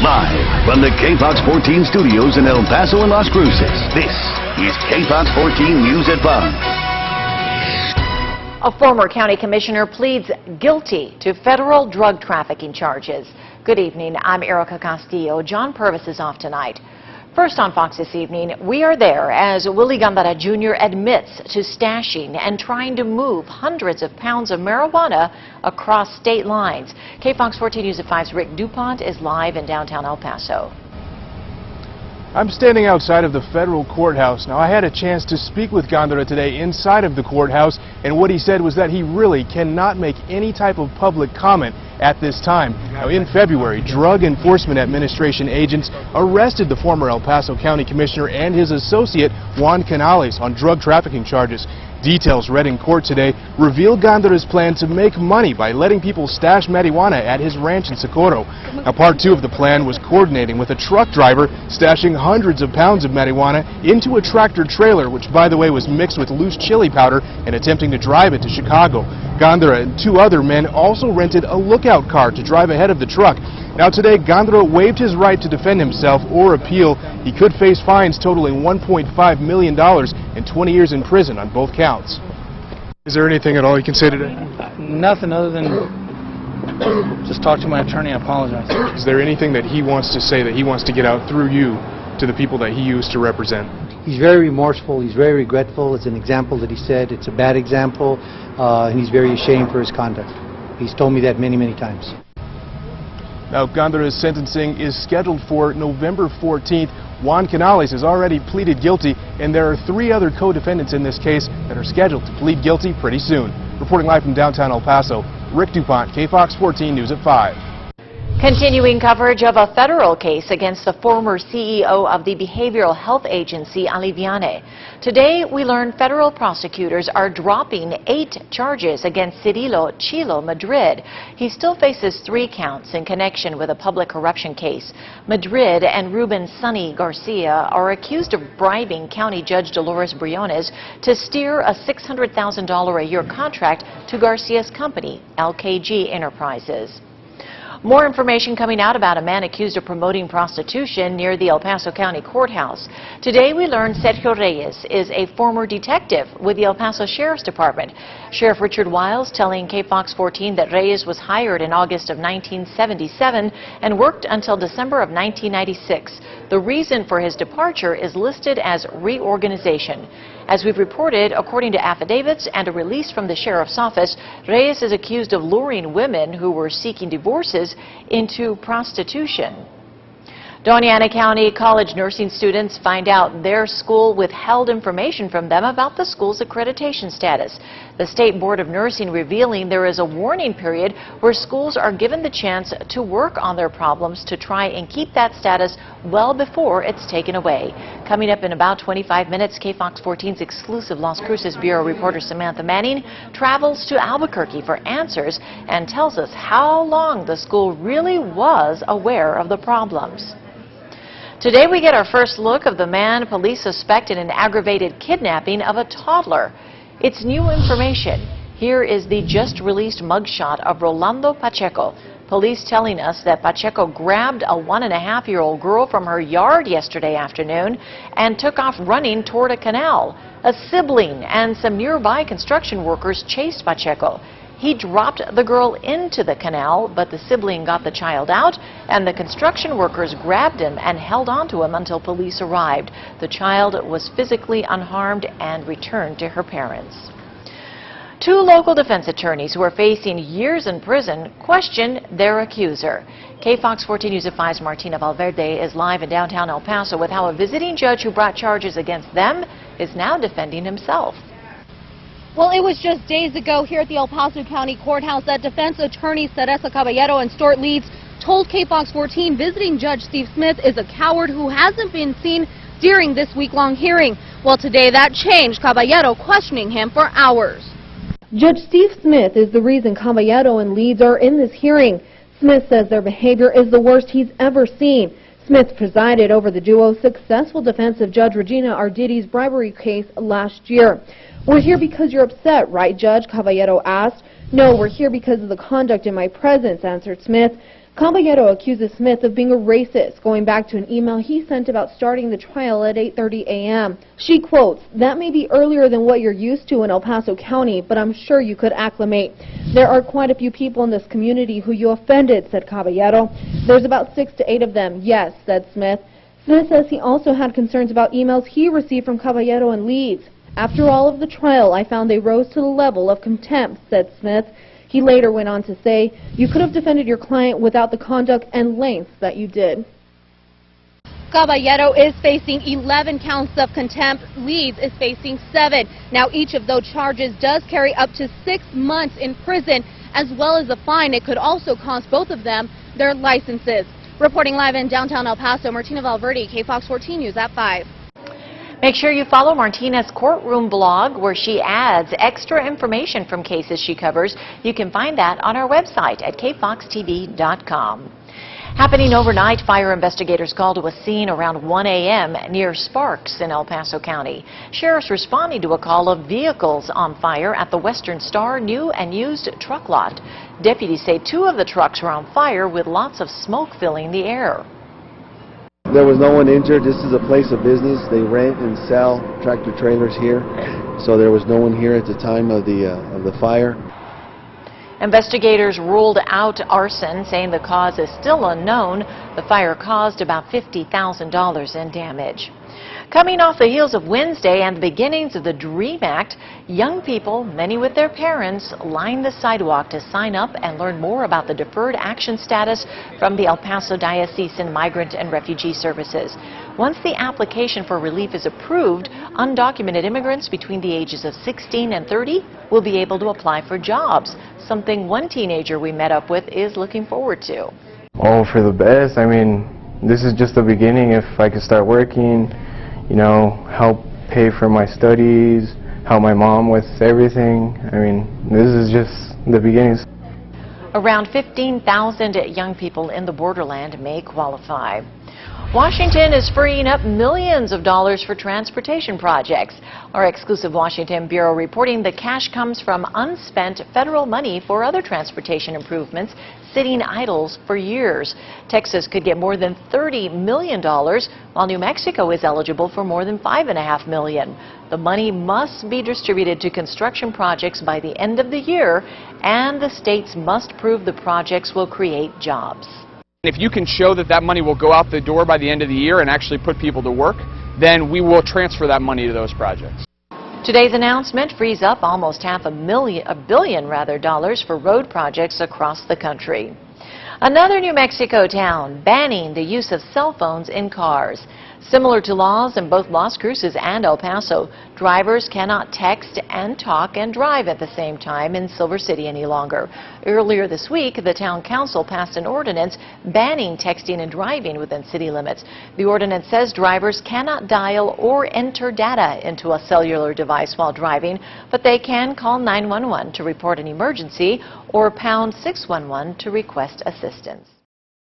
Live from the KFOX 14 studios in El Paso and Las Cruces, this is KFOX 14 News at 5. A former county commissioner pleads guilty to federal drug trafficking charges. Good evening, I'm Erica Castillo. John Purvis is off tonight. First on Fox this evening, we are there as Willie Gandara Jr. admits to stashing and trying to move hundreds of pounds of marijuana across state lines. KFOX 14 News at 5's Rick DuPont is live in downtown El Paso. I'm standing outside of the federal courthouse. Now, I had a chance to speak with Gandara today inside of the courthouse, and what he said was that he really cannot make any type of public comment at this time. Now, in February, Drug Enforcement Administration agents arrested the former El Paso County Commissioner and his associate, Juan Canales, on drug trafficking charges. Details read in court today reveal Gandara's plan to make money by letting people stash marijuana at his ranch in Socorro. Now, part two of the plan was coordinating with a truck driver stashing hundreds of pounds of marijuana into a tractor trailer, which, by the way, was mixed with loose chili powder, and attempting to drive it to Chicago. Gandara and two other men also rented a lookout car to drive ahead of the truck. Now today, Gandara waived his right to defend himself or appeal. He could face fines totaling $1.5 million and 20 years in prison on both counts. Is there anything at all you can say today? Nothing other than just talk to my attorney and apologize. Is there anything that he wants to say, that he wants to get out through you to the people that he used to represent? He's very remorseful, he's very regretful. It's an example that he said, it's a bad example, and he's very ashamed for his conduct. He's told me that many, many times. Now, Gandara's sentencing is scheduled for November 14th. Juan Canales has already pleaded guilty, and there are three other co-defendants in this case that are scheduled to plead guilty pretty soon. Reporting live from downtown El Paso, Rick DuPont, KFOX 14 News at 5. Continuing coverage of a federal case against the former CEO of the behavioral health agency, Aliviane. Today, we learn federal prosecutors are dropping 8 charges against Cirilo Chilo Madrid. He still faces 3 counts in connection with a public corruption case. Madrid and Ruben Sonny Garcia are accused of bribing County Judge Dolores Briones to steer a $600,000 a year contract to Garcia's company, LKG Enterprises. More information coming out about a man accused of promoting prostitution near the El Paso County Courthouse. Today we learned Sergio Reyes is a former detective with the El Paso Sheriff's Department. Sheriff Richard Wiles telling KFOX 14 that Reyes was hired in August of 1977 and worked until December of 1996. The reason for his departure is listed as reorganization. As we've reported, according to affidavits and a release from the sheriff's office, Reyes is accused of luring women who were seeking divorces into prostitution. Doña Ana County College nursing students find out their school withheld information from them about the school's accreditation status. The State Board of Nursing revealing there is a warning period where schools are given the chance to work on their problems to try and keep that status well before it's taken away. Coming up in about 25 minutes, KFOX 14's exclusive Las Cruces Bureau reporter Samantha Manning travels to Albuquerque for answers and tells us how long the school really was aware of the problems. Today we get our first look of the man police suspect in an aggravated kidnapping of a toddler. It's new information. Here is the just-released mugshot of Rolando Pacheco. Police telling us that Pacheco grabbed a 1.5-year-old girl from her yard yesterday afternoon and took off running toward a canal. A sibling and some nearby construction workers chased Pacheco. He dropped the girl into the canal, but the sibling got the child out, and the construction workers grabbed him and held onto him until police arrived. The child was physically unharmed and returned to her parents. 2 local defense attorneys who are facing years in prison question their accuser. KFOX 14 News at 5's Martina Valverde is live in downtown El Paso with how a visiting judge who brought charges against them is now defending himself. Well, it was just days ago here at the El Paso County Courthouse that defense attorneys Teresa Caballero and Stuart Leeds told KFOX 14 visiting Judge Steve Smith is a coward who hasn't been seen during this week-long hearing. Well, today that changed, Caballero questioning him for hours. Judge Steve Smith is the reason Caballero and Leeds are in this hearing. Smith says their behavior is the worst he's ever seen. Smith presided over the duo's successful defense of Judge Regina Arditi's bribery case last year. "We're here because you're upset, right, Judge?" Caballero asked. "No, we're here because of the conduct in my presence," answered Smith. Caballero accuses Smith of being a racist, going back to an email he sent about starting the trial at 8:30 a.m. She quotes, "That may be earlier than what you're used to in El Paso County, but I'm sure you could acclimate. There are quite a few people in this community who you offended," said Caballero. "There's about 6 to 8 of them, yes," said Smith. Smith says he also had concerns about emails he received from Caballero and Leeds. "After all of the trial, I found they rose to the level of contempt," said Smith. He later went on to say, "You could have defended your client without the conduct and lengths that you did." Caballero is facing 11 counts of contempt. Leeds is facing 7. Now, each of those charges does carry up to 6 months in prison, as well as a fine. It could also cost both of them their licenses. Reporting live in downtown El Paso, Martina Valverde, KFOX 14 News at 5. Make sure you follow Martina's courtroom blog, where she adds extra information from cases she covers. You can find that on our website at kfoxtv.com. Happening overnight, fire investigators called to a scene around 1 a.m. near Sparks in El Paso County. Sheriffs responding to a call of vehicles on fire at the Western Star new and used truck lot. Deputies say 2 of the trucks were on fire with lots of smoke filling the air. There was no one injured. This is a place of business. They rent and sell tractor trailers here, so there was no one here at the time of the fire. Investigators ruled out arson, saying the cause is still unknown. The fire caused about $50,000 in damage. Coming off the heels of Wednesday and the beginnings of the DREAM Act, young people, many with their parents, lined the sidewalk to sign up and learn more about the deferred action status from the El Paso Diocesan Migrant and Refugee Services. Once the application for relief is approved, undocumented immigrants between the ages of 16 and 30 will be able to apply for jobs, something one teenager we met up with is looking forward to. Oh, for the best. I mean, this is just the beginning. If I could start working, you know, help pay for my studies, help my mom with everything. I mean, this is just the beginnings. Around 15,000 young people in the borderland may qualify. Washington is freeing up millions of dollars for transportation projects. Our exclusive Washington Bureau reporting the cash comes from unspent federal money for other transportation improvements sitting idle for years. Texas could get more than $30 million, while New Mexico is eligible for more than $5.5 million. The money must be distributed to construction projects by the end of the year, and the states must prove the projects will create jobs. If you can show that that money will go out the door by the end of the year and actually put people to work, then we will transfer that money to those projects. Today's announcement frees up almost $500 million for road projects across the country. Another New Mexico town banning the use of cell phones in cars. Similar to laws in both Las Cruces and El Paso, drivers cannot text and talk and drive at the same time in Silver City any longer. Earlier this week, the town council passed an ordinance banning texting and driving within city limits. The ordinance says drivers cannot dial or enter data into a cellular device while driving, but they can call 911 to report an emergency or pound 611 to request assistance.